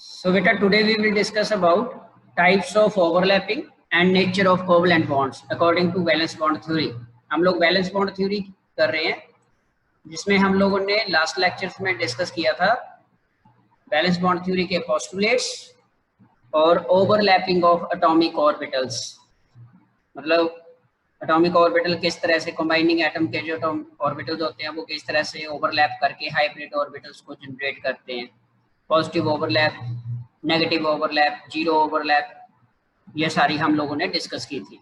So beta, today we will discuss about types of overlapping and nature of covalent bonds according to valence bond theory. हम लोग valence bond theory कर रहे हैं, जिसमें हम लोगों ने लास्ट लेक्चर्स में डिस्कस किया था वैलेंस बॉन्ड थ्योरी के पोस्टुलेट्स और ओवरलैपिंग ऑफ एटॉमिक ऑर्बिटल्स। मतलब एटॉमिक ऑर्बिटल किस तरह से कंबाइनिंग एटम के जो ऑर्बिटल्स होते हैं वो किस तरह से ओवरलैप करके हाइब्रिड ऑर्बिटल्स को जनरेट करते हैं। Positive overlap, negative overlap, zero overlap, ये सारी हम लोगों ने डिस्कस की थी।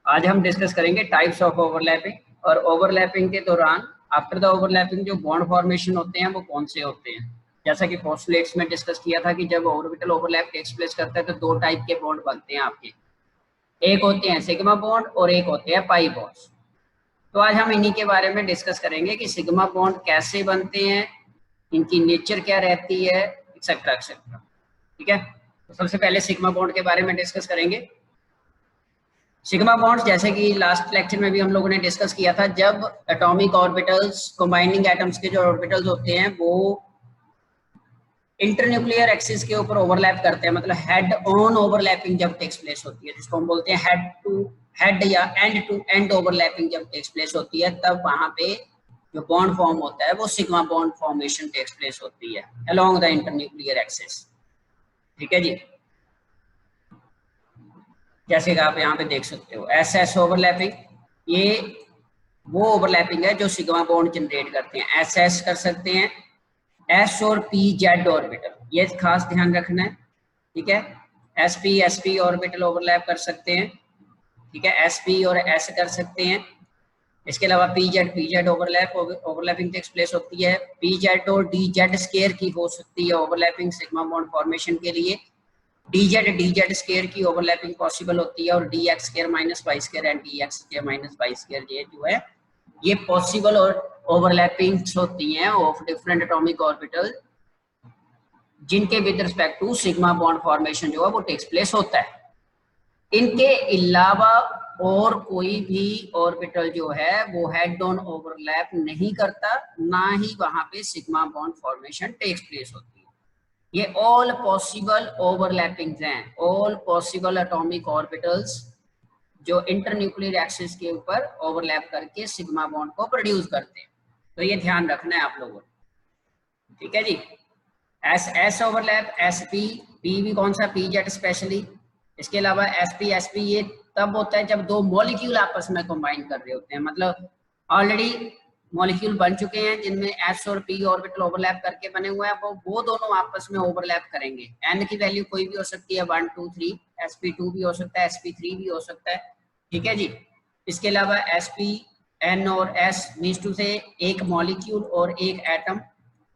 आज हम डिस्कस करेंगे टाइप्स ऑफ ओवरलैपिंग, और ओवरलैपिंग के दौरान आफ्टर द ओवरलैपिंग जो बॉन्ड फॉर्मेशन होते हैं वो कौन से होते हैं। जैसा कि पोस्टुलेट्स में डिस्कस किया था कि जब ऑर्बिटल ओवरलैप टेक्स प्लेस करता है तो दो टाइप के बॉन्ड बनते हैं आपके, एक होते हैं सिग्मा बॉन्ड और एक होते हैं पाई बॉन्ड्स। तो आज हम इन्हीं के बारे में डिस्कस करेंगे कि सिग्मा बॉन्ड कैसे बनते हैं, इनकी नेचर क्या रहती है, एक्सेट्रा एक्सेट्रा। ठीक है, तो सबसे पहले सिग्मा बॉन्ड के बारे में डिस्कस करेंगे। सिग्मा बॉन्ड्स जैसे कि लास्ट लेक्चर में भी हम लोगों ने डिस्कस किया था, जब एटॉमिक ऑर्बिटल्स कंबाइनिंग एटम्स के जो ऑर्बिटल्स होते हैं वो इंटरन्यूक्लियर एक्सिस के ऊपर ओवरलैप करते हैं, मतलब हेड ऑन ओवरलैपिंग जब टेक्स प्लेस होती है, जिसको हम बोलते हैं हेड टू हेड या एंड टू एंड ओवरलैपिंग जब टेक्स प्लेस होती है, तब वहां पे जो बॉन्ड फॉर्म होता है वो sigma bond formation takes place होती है अलोंग द इंटरन्यूक्लियर एक्सिस। ठीक है जी, जैसे कि आप यहाँ पे देख सकते हो एस एस ओवरलैपिंग, ये वो ओवरलैपिंग है जो सिग्मा बॉन्ड जनरेट करते हैं। एस एस कर सकते हैं, एस और पी जेड ऑर्बिटल, ये खास ध्यान रखना है। ठीक है, एस पी ऑर्बिटल ओवरलैप कर सकते हैं। ठीक है, एस पी और एस कर सकते हैं। इसके अलावा P Z overlapping takes place होती है। पी जेड और डी जेड स्केयर की हो सकती है ओवरलैपिंग सिग्मा बॉन्ड फॉर्मेशन के लिए। डी जेड स्केयर की ओवरलैपिंग पॉसिबल होती है, और D X square minus Y square and D X square minus Y square ये जो है ये पॉसिबल और ओवरलैपिंग्स होती हैं ऑफ डिफरेंट एटॉमिक ऑर्बिटल, जिनके with respect to sigma bond formation जो है वो टेक्स प्लेस होता है। इनके अलावा और कोई भी ऑर्बिटल जो है वो हेड ऑन ओवरलैप नहीं करता, ना ही वहां पे sigma bond formation takes place होती है। ये ऑल पॉसिबल ओवरलैपिंग्स हैं, ऑल पॉसिबल एटॉमिक ऑर्बिटल्स जो इंटरन्यूक्लियर एक्सिस के ऊपर ओवरलैप करके सिग्मा बॉन्ड को प्रोड्यूस करते हैं। तो ये ध्यान रखना है आप लोगों ने। ठीक है जी, s s overlap, s p भी कौन सा, पी जेड स्पेशली। इसके अलावा एस पी ये तब होता है जब दो मॉलिक्यूल आपस में कंबाइन कर रहे होते हैं, मतलब ऑलरेडी मॉलिक्यूल बन चुके हैं जिनमें एस और पी ऑर्बिटल ओवरलैप करके बने हुए हैं, वो दोनों आपस में ओवरलैप करेंगे। एन की वैल्यू कोई भी हो सकती है, 1 2 3, sp2 भी हो सकता है, sp3 भी हो सकता है। ठीक है जी, इसके अलावा sp n और s मीन्स टू से एक मॉलिक्यूल और एक एटम,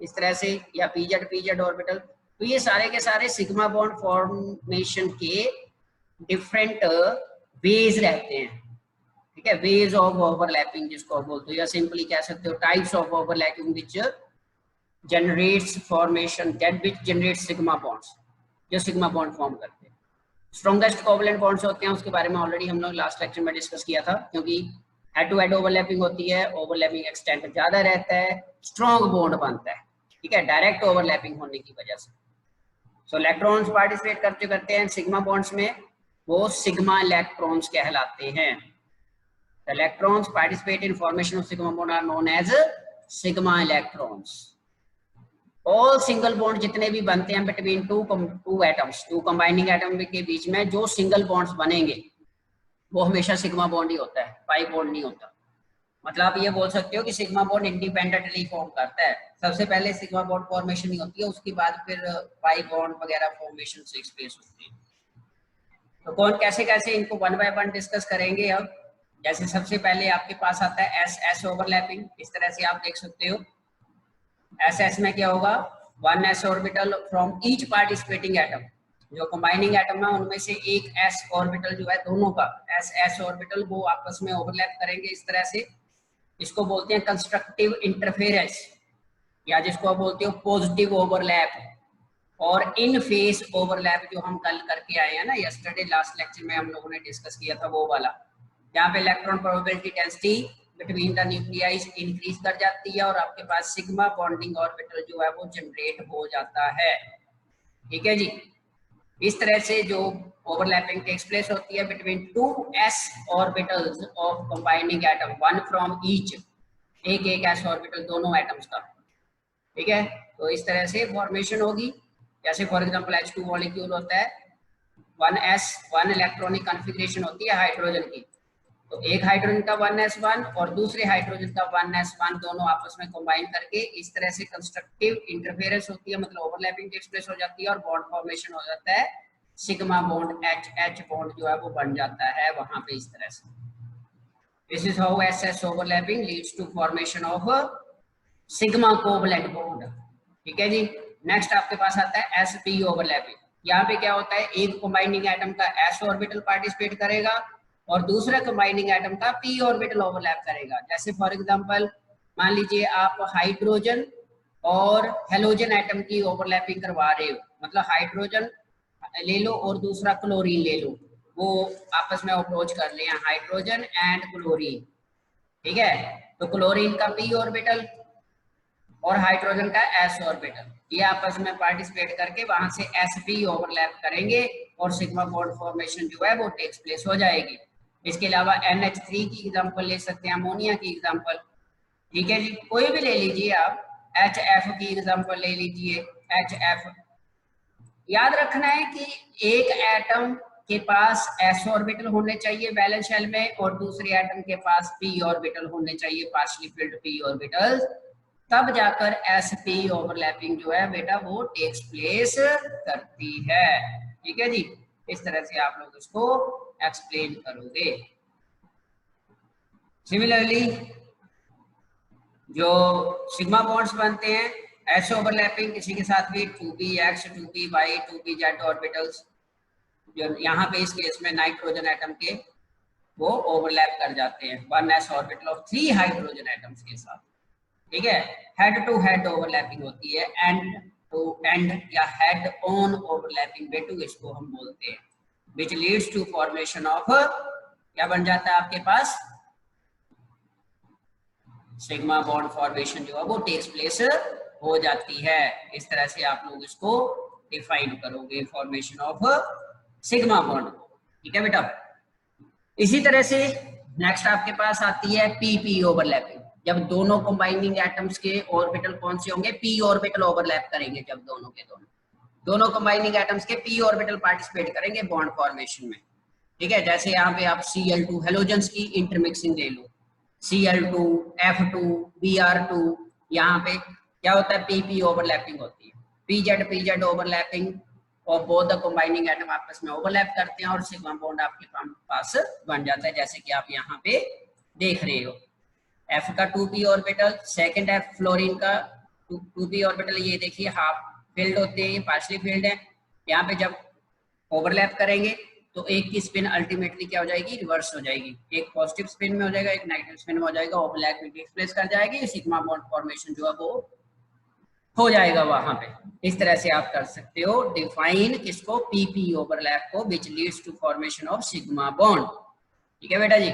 इस तरह से, या पी जेड ऑर्बिटल। तो ये सारे के सारे सिग्मा बॉन्ड फॉर्मेशन के डिफरेंट वेज रहते हैं। ठीक है, वेज ऑफ ओवरलैपिंग जिसको बोलते हो, या सिंपली कह सकते हो types of overlapping which generates formation which generates sigma bonds, जो सिग्मा बॉन्ड फॉर्म करते हैं। स्ट्रॉन्गेस्ट कोवलेंट बॉन्ड्स होते हैं, उसके बारे में ऑलरेडी हम लोग लास्ट लेक्चर में डिस्कस किया था, क्योंकि हेड टू हेड ओवरलैपिंग होती है, ओवरलैपिंग एक्सटेंट ज्यादा रहता है, स्ट्रॉन्ग बॉन्ड बनता है। ठीक है, डायरेक्ट ओवरलैपिंग होने की वजह से। सो इलेक्ट्रॉन्स पार्टिसिपेट करते हैं सिग्मा बॉन्ड्स में, वो सिग्मा इलेक्ट्रॉन्स कहलाते हैं। Electrons participate in formation of sigma bond are known as sigma electrons. All single bond जितने भी बनते हैं between two atoms, two combining atom के बीच में जो सिंगल बॉन्ड्स बनेंगे वो हमेशा सिग्मा बॉन्ड ही होता है, पाई बॉन्ड नहीं होता। मतलब आप ये बोल सकते हो कि सिग्मा बॉन्ड इंडिपेंडेंटली फॉर्म करता है, सबसे पहले सिग्मा बॉन्ड फॉर्मेशन ही होती है, उसके बाद फिर पाई बॉन्ड वगैरह फॉर्मेशन से स्पेस होती है। तो कौन कैसे कैसे इनको वन बाय वन डिस्कस करेंगे अब। जैसे सबसे पहले आपके पास आता है एस एस ओवरलैपिंग, इस तरह से आप देख सकते हो। एस एस में क्या होगा, 1s orbital from each participating atom, जो कंबाइनिंग एटम है उनमें से एक s ऑर्बिटल जो है दोनों का s ऑर्बिटल वो आपस में ओवरलैप करेंगे इस तरह से। इसको बोलते हैं कंस्ट्रक्टिव इंटरफेरेंस, या जिसको आप बोलते हो पॉजिटिव ओवरलैप, और इन फेस ओवरलैप जो हम कल करके आए हैं ना, यस्टरडे लास्ट लेक्चर में हम लोगों ने डिस्कस किया था वो वाला, जहाँ पे electron probability density between the nuclei increase कर जाती है और आपके पास सिग्मा बॉन्डिंग ऑर्बिटल जो है वो जनरेट हो जाता है। ठीक है जी। इस तरह से जो ओवरलैपिंग टेक्स प्लेस होती है between 2s orbitals of combining atom, one from each, एक एक s ऑर्बिटल दोनों एटम्स का, ठीक है। तो इस तरह से फॉर्मेशन होगी। जैसे फॉर एग्जांपल H2 मॉलिक्यूल होता है, 1s 1 इलेक्ट्रॉनिक कॉन्फ़िगरेशन होती है हाइड्रोजन की, तो एक हाइड्रोजन का 1s1 और दूसरे हाइड्रोजन का 1s1 दोनों आपस में कंबाइन करके इस तरह से कंस्ट्रक्टिव इंटरफेरेंस होती है, मतलब ओवरलैपिंग टेक्स प्लेस हो जाती है और बॉन्ड फॉर्मेशन हो जाता है, सिग्मा बॉन्ड H बॉन्ड जो है वो बन जाता है वहां पे इस तरह से। This is how SS overlapping leads to formation of sigma covalent bond, ठीक है जी। नेक्स्ट आपके पास आता है sp ओवरलैपिंग। यहाँ पे क्या होता है, एक कंबाइनिंग एटम का s ऑर्बिटल पार्टिसिपेट करेगा और दूसरा कंबाइनिंग एटम का p ऑर्बिटल ओवरलैप करेगा। जैसे फॉर एग्जांपल मान लीजिए आप हाइड्रोजन और हेलोजन एटम की ओवरलैपिंग करवा रहे हो, मतलब हाइड्रोजन ले लो और दूसरा क्लोरीन ले लो, वो आपस में अप्रोच कर ले हाइड्रोजन एंड क्लोरीन, ठीक है। तो क्लोरीन का p ऑर्बिटल और हाइड्रोजन का s ऑर्बिटल ये आपस में पार्टिसिपेट करके वहां से sp ओवरलैप करेंगे और सिग्मा बॉन्ड फॉर्मेशन जो है वो टेक्स प्लेस हो जाएगी। इसके अलावा NH3 की एग्जांपल ले सकते हैं, अमोनिया की एग्जांपल, ठीक है जी, कोई भी ले लीजिए आप, HF की एग्जांपल ले लीजिए, HF। याद रखना है कि एक एटम के पास s ऑर्बिटल होने चाहिए वैलेंस शेल में और दूसरे एटम के पास p ऑर्बिटल होने चाहिए, पार्शियली फिल्ड p ऑर्बिटल्स, तब जाकर sp ओवरलैपिंग जो है बेटा वो टेक्स प्लेस करती है, ठीक है जी। इस तरह से आप लोग इसको एक्सप्लेन करोगे। सिमिलरली जो सिग्मा बॉन्ड्स बनते हैं s ओवरलैपिंग किसी के साथ भी 2px 2py 2pz ऑर्बिटल्स, जो यहाँ पे इस केस में नाइट्रोजन एटम के वो ओवरलैप कर जाते हैं 1s orbital of 3 hydrogen atoms के साथ, ठीक है। हेड टू हेड ओवरलैपिंग होती है, एंड टू एंड या हेड ऑन ओवरलैपिंग बेटू इसको हम बोलते हैं, which leads to formation of, क्या बन जाता है आपके पास, सिग्मा बॉन्ड फॉर्मेशन जो है वो टेक्स प्लेस हो जाती है। इस तरह से आप लोग इसको डिफाइन करोगे फॉर्मेशन ऑफ सिग्मा बॉन्ड, ठीक है बेटा। इसी तरह से नेक्स्ट आपके पास आती है पीपी ओवरलैपिंग। जब दोनों कंबाइनिंग एटम्स के ऑर्बिटल कौन से होंगे, पी ऑर्बिटल ओवरलैप करेंगे, जब दोनों के दोनों कंबाइनिंग एटम्स के पी ऑर्बिटल पार्टिसिपेट करेंगे बॉन्ड फॉर्मेशन में, ठीक है। जैसे यहाँ पे आप Cl2 हेलोजेंस की इंटरमिक्सिंग ले लो, Cl2 F2 Br2, यहाँ पे क्या होता है, पीपी ओवरलैपिंग होती है, pz ओवरलैपिंग और बोथ द कंबाइनिंग एटम आपस में ओवरलैप करते हैं और सिग्मा बॉन्ड आपके पास बन जाता है, जैसे कि आप यहाँ पे देख रहे हो। F का 2p orbital, second F fluorine का 2p ऑर्बिटल, ये देखिए हाफ फिल्ड होते हैं, ये पार्शियली फिल्ड है। यहाँ पे जब ओवरलैप करेंगे तो एक की स्पिन अल्टीमेटली क्या हो जाएगी, रिवर्स हो जाएगी, एक पॉजिटिव स्पिन में हो जाएगा, एक नेगेटिव स्पिन में हो जाएगा, ओवरलैप में टेक प्लेस कर जाएगी, सिग्मा बॉन्ड फॉर्मेशन जो है वो हो जाएगा वहां पे। इस तरह से आप कर सकते हो डिफाइन किसको, पीपी ओवरलैप को, which leads to formation of sigma bond, ठीक है बेटा जी।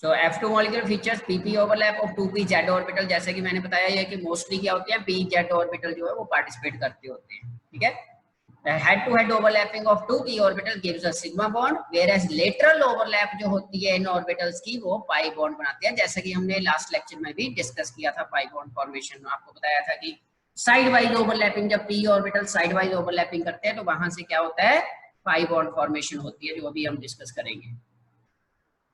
So F2 molecular features PP overlap of 2pz orbital, जैसे कि मैंने बताया है कि मोस्टली क्या होते हैं, pz ऑर्बिटल जो है वो पार्टिसिपेट करते होते हैं, ठीक है। Head to head overlapping of 2p orbital gives a sigma bond, whereas lateral overlap जो होती है इन ऑर्बिटल्स की वो पाई बॉन्ड बनाते हैं, जैसा कि हमने लास्ट लेक्चर में भी डिस्कस किया था पाई बॉन्ड फॉर्मेशन में। आपको बताया था कि साइड वाइज ओवरलैपिंग, जब p orbital side wise overlapping करते हैं तो वहां से क्या होता है, पाई बॉन्ड फॉर्मेशन होती है, जो अभी हम डिस्कस करेंगे।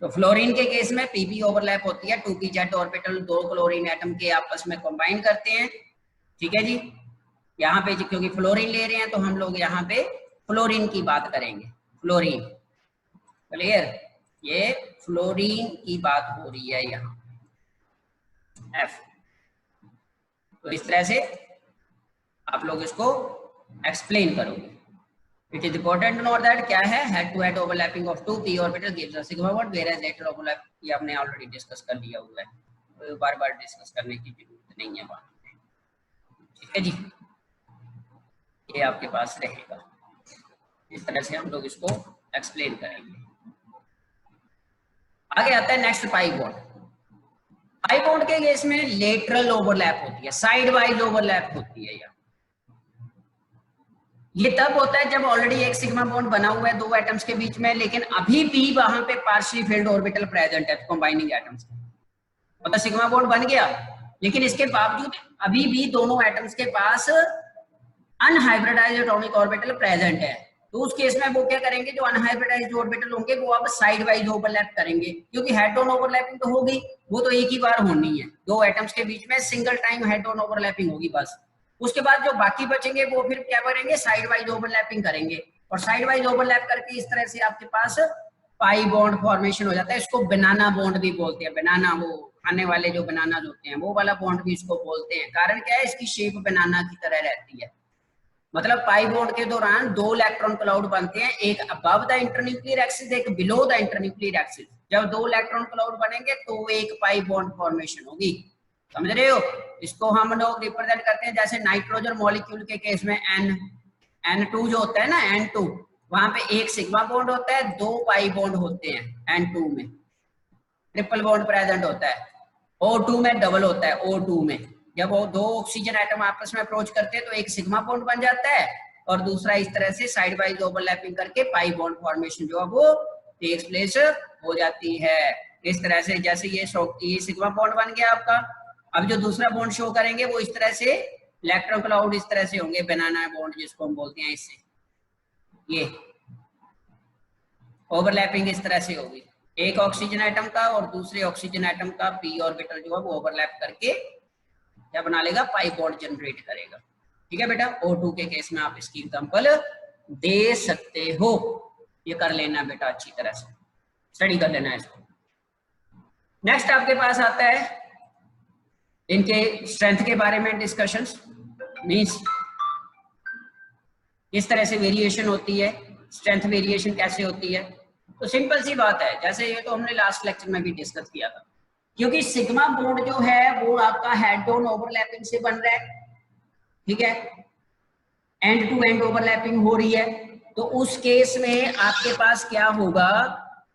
तो फ्लोरीन के केस में पीपी ओवरलैप होती है, 2pz ऑर्बिटल दो क्लोरीन एटम के आपस में कंबाइन करते हैं, ठीक है जी। यहाँ पे क्योंकि फ्लोरीन ले रहे हैं तो हम लोग यहाँ पे फ्लोरीन की बात करेंगे, फ्लोरीन, क्लियर, ये फ्लोरीन की बात हो रही है यहाँ F। तो इस तरह से आप लोग इसको एक्सप्लेन करोगे। It is important to note that क्या है, head to head overlapping of 2p orbital gives a sigma bond, whereas lateral overlap, ये हमने ऑलरेडी डिस्कस कर लिया हुआ है, तो बार बार डिस्कस करने की जरूरत नहीं है बात, ठीक है जी। ये आपके पास रहेगा, इस तरह से हम लोग इसको एक्सप्लेन करेंगे। आगे आता है next pi bond. Pi bond के केस में लेटरल ओवरलैप होती है, साइड वाइज ओवरलैप होती है, ये तब होता है जब ऑलरेडी एक सिग्मा बॉन्ड बना हुआ है दो एटम्स के बीच में, लेकिन अभी भी वहां पे पार्शियली फिल्ड ऑर्बिटल प्रेजेंट है कंबाइनिंग एटम्स के, मतलब सिग्मा बॉन्ड बन गया लेकिन इसके बावजूद अभी भी दोनों एटम्स के पास अनहाइब्रिडाइज्ड एटॉमिक ऑर्बिटल प्रेजेंट है। तो उस केस में वो क्या करेंगे, जो अनहाइब्रिडाइज्ड ऑर्बिटल होंगे वो अब साइड वाइज ओवरलैप करेंगे, क्योंकि हेड ऑन ओवरलैपिंग तो होगी, वो तो एक ही बार होनी है, दो एटम्स के बीच में single time head on overlapping होगी बस। उसके बाद जो बाकी बचेंगे वो फिर क्या करेंगे, साइड वाइज ओवरलैपिंग करेंगे, और साइड वाइज ओवरलैप करके इस तरह से आपके पास पाई बॉन्ड फॉर्मेशन हो जाता है। इसको बनाना बॉन्ड भी बोलते हैं, बनाना, वो खाने वाले जो बनाना होते हैं वो वाला बॉन्ड भी इसको बोलते हैं। कारण क्या है, इसकी शेप बनाना की तरह रहती है, मतलब पाई बॉन्ड के दौरान दो इलेक्ट्रॉन क्लाउड बनते हैं, एक अबव द इंटरन्यूक्लियर एक्सिस, एक बिलो द इंटरन्यूक्लियर एक्सिस। जब दो इलेक्ट्रॉन क्लाउड बनेंगे तो एक पाई बॉन्ड फॉर्मेशन होगी, समझ रहे हो। इसको हम लोग रिप्रेजेंट करते हैं जैसे नाइट्रोजन मॉलिक्यूल के केस में N2 जो होता है ना, N2, वहां पे एक सिग्मा बॉन्ड होता है, दो पाई बॉन्ड होते हैं N2 में, ट्रिपल बॉन्ड प्रेजेंट होता है। O2 में डबल होता है, O2 में जब वो दो ऑक्सीजन एटम आपस में अप्रोच करते हैं तो एक सिग्मा बॉन्ड बन जाता है, और दूसरा इस तरह से साइड वाइज ओवरलैपिंग करके पाई बॉन्ड फॉर्मेशन जो है वो टेक्स प्लेस हो जाती है। इस तरह से जैसे ये सिग्मा बॉन्ड बन गया आपका, अब जो दूसरा बॉन्ड शो करेंगे वो इस तरह से इलेक्ट्रॉन क्लाउड इस तरह से होंगे, बनाना बॉन्ड जिसको हम बोलते हैं, इससे ये ओवरलैपिंग इस तरह से होगी, एक ऑक्सीजन एटम का और दूसरे ऑक्सीजन एटम का पी ऑर्बिटल जो है वो ओवरलैप करके क्या बना लेगा, पाई बॉन्ड जनरेट करेगा। ठीक है बेटा, O2 के केस में आप इसकी एग्जांपल दे सकते हो, ये कर लेना बेटा, अच्छी तरह से स्टडी कर लेना इसको। नेक्स्ट आपके पास आता है इनके स्ट्रेंथ के बारे में डिस्कशंस, मींस किस तरह से वेरिएशन होती है, स्ट्रेंथ वेरिएशन कैसे होती है। तो सिंपल सी बात है, जैसे ये तो हमने लास्ट लेक्चर में भी डिस्कस किया था, क्योंकि सिग्मा बॉन्ड जो है वो आपका हेड ऑन ओवरलैपिंग से बन रहा है, ठीक है, एंड टू एंड ओवरलैपिंग हो रही है, तो उस केस में आपके पास क्या होगा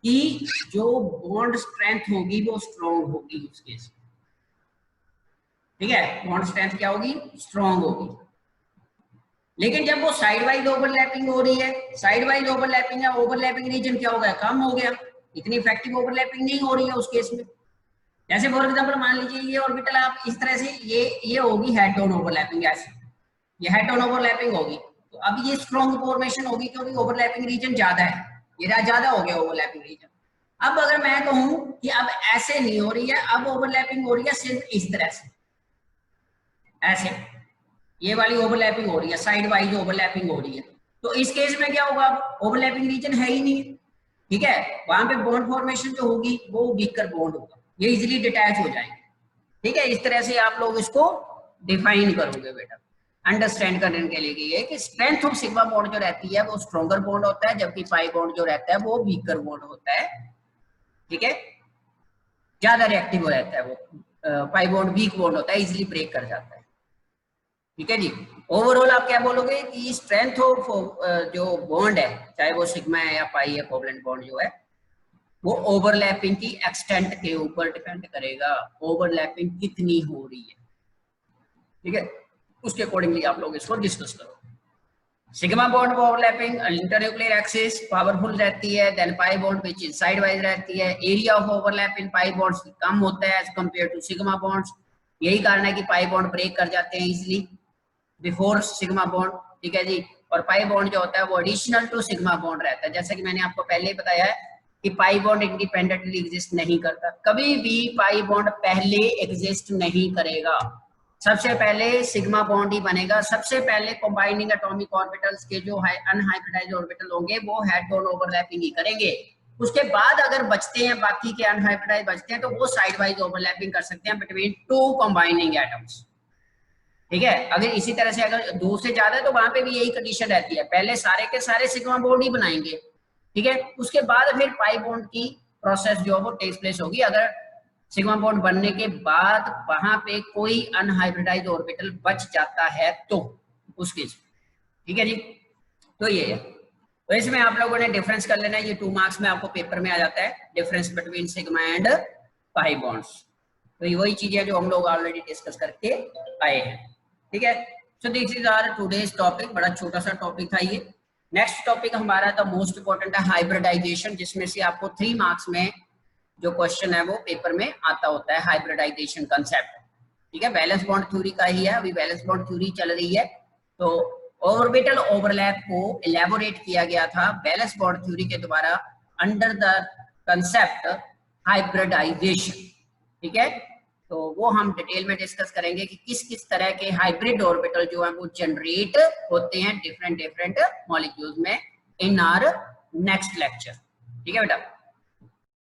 कि जो बॉन्ड स्ट्रेंथ होगी वो स्ट्रॉन्ग होगी उस केस में, ठीक है, बॉन्ड स्ट्रेंथ क्या होगी, स्ट्रॉन्ग होगी। लेकिन जब वो साइड वाइज ओवरलैपिंग हो रही है, साइड वाइज ओवरलैपिंग है, ओवरलैपिंग रीजन क्या हो गया, कम हो गया, इतनी इफेक्टिव ओवरलैपिंग नहीं हो रही है उस केस में। जैसे फॉर एग्जांपल मान लीजिए ये ऑर्बिटल आप इस तरह से, ये होगी हेड ऑन ओवरलैपिंग, ऐसे ये हेड ऑन ओवरलैपिंग होगी, तो अब ये स्ट्रॉन्ग फॉर्मेशन होगी क्योंकि ओवरलैपिंग रीजन ज्यादा है, ये ज्यादा हो गया ओवरलैपिंग रीजन। अब अगर मैं कहूं कि अब ऐसे नहीं हो रही है, अब ओवरलैपिंग हो रही है सिर्फ इस तरह से, ऐसे ये वाली ओवरलैपिंग हो रही है, साइड वाइज ओवरलैपिंग हो रही है, तो इस केस में क्या होगा, ओवरलैपिंग रीजन है ही नहीं, ठीक है, वहां पे बॉन्ड फॉर्मेशन जो होगी वो वीकर बॉन्ड होगा, ये इजीली डिटैच हो जाएंगे। ठीक है, इस तरह से आप लोग इसको डिफाइन करोगे बेटा, अंडरस्टैंड करने के लिए ये कि स्ट्रेंथ ऑफ सिग्मा बॉन्ड जो रहती है वो स्ट्रॉन्गर बॉन्ड होता है, जबकि पाई बॉन्ड जो रहता है वो वीकर बॉन्ड होता है, ठीक है, ज्यादा रिएक्टिव हो रहता है वो, पाई बॉन्ड वीक बॉन्ड होता है, इजीली ब्रेक कर जाता है। ठीक है जी, ओवरऑल आप क्या बोलोगे कि स्ट्रेंथ ऑफ जो बॉन्ड है, चाहे वो सिग्मा है या पाई है, कोवलेंट बॉन्ड जो है वो ओवरलैपिंग की एक्सटेंट के ऊपर डिपेंड करेगा, ओवरलैपिंग कितनी हो रही है, ठीक है, उसके अकॉर्डिंगली आप लोग इसको डिस्कस करो। Sigma bond overlapping internuclear axis powerful रहती है, then pi bond which is side wise रहती है, area of overlap in pi bonds कम होता है as compare to sigma bonds, यही कारण है कि पाई बॉन्ड ब्रेक कर जाते हैं इजीली बिफोर सिग्मा बॉन्ड, ठीक है जी। और पाई बॉन्ड जो होता है वो एडिशनल टू सिग्मा बॉन्ड रहता है, जैसा कि मैंने आपको पहले ही बताया है कि पाई बॉन्ड इंडिपेंडेंटली एग्जिस्ट नहीं करता, कभी भी पाई बॉन्ड पहले एग्जिस्ट नहीं करेगा, सबसे पहले सिग्मा बॉन्ड ही बनेगा, सबसे पहले कंबाइनिंग एटॉमिक ऑर्बिटल्स के जो अनहाइब्रिडाइज्ड ऑर्बिटल होंगे वो हेड ऑन ओवरलैपिंग ही करेंगे, उसके बाद अगर बचते हैं बाकी के अनहाइब्रिडाइज्ड बचते हैं तो वो साइड वाइज ओवरलैपिंग कर सकते हैं बिटवीन टू कंबाइनिंग एटम्स, ठीक है। अगर इसी तरह से अगर दो से ज्यादा है तो वहां पे भी यही कंडीशन रहती है, पहले सारे के सारे सिग्मा बॉन्ड ही बनाएंगे, ठीक है, उसके बाद फिर पाई बॉन्ड की प्रोसेस जो है वो टेक्स प्लेस होगी, अगर सिग्मा बॉन्ड बनने के बाद वहां पे कोई अनहाइब्रिडाइज्ड ऑर्बिटल बच जाता है तो उस केस, ठीक है जी। तो ये है, तो इसमें आप लोगों ने डिफरेंस कर लेना है, ये 2 मार्क्स में आपको पेपर में आ जाता है, difference between sigma and pi bonds, तो ये वही चीजें जो हम लोग ऑलरेडी डिस्कस करके आए हैं, ठीक है। So this is our today's topic, बड़ा छोटा सा टॉपिक था ये। नेक्स्ट टॉपिक हमारा द मोस्ट इंपॉर्टेंट है हाइब्रिडाइजेशन, जिसमें से आपको 3 मार्क्स में जो क्वेश्चन है वो पेपर में आता होता है, हाइब्रिडाइजेशन कंसेप्ट। ठीक है, बैलेंस बॉन्ड थ्योरी का ही है, अभी बैलेंस बॉन्ड थ्योरी चल रही है। तो ऑर्बिटल ओवरलैप को इलेबोरेट किया गया था बैलेंस बॉन्ड थ्योरी के द्वारा अंडर द कंसेप्ट हाइब्रिडाइजेशन। ठीक है, तो वो हम डिटेल में डिस्कस करेंगे कि किस किस तरह के हाइब्रिड ऑर्बिटल जो है वो जनरेट होते हैं डिफरेंट डिफरेंट मॉलिक्यूल्स में इन आवर नेक्स्ट लेक्चर। ठीक है बेटा।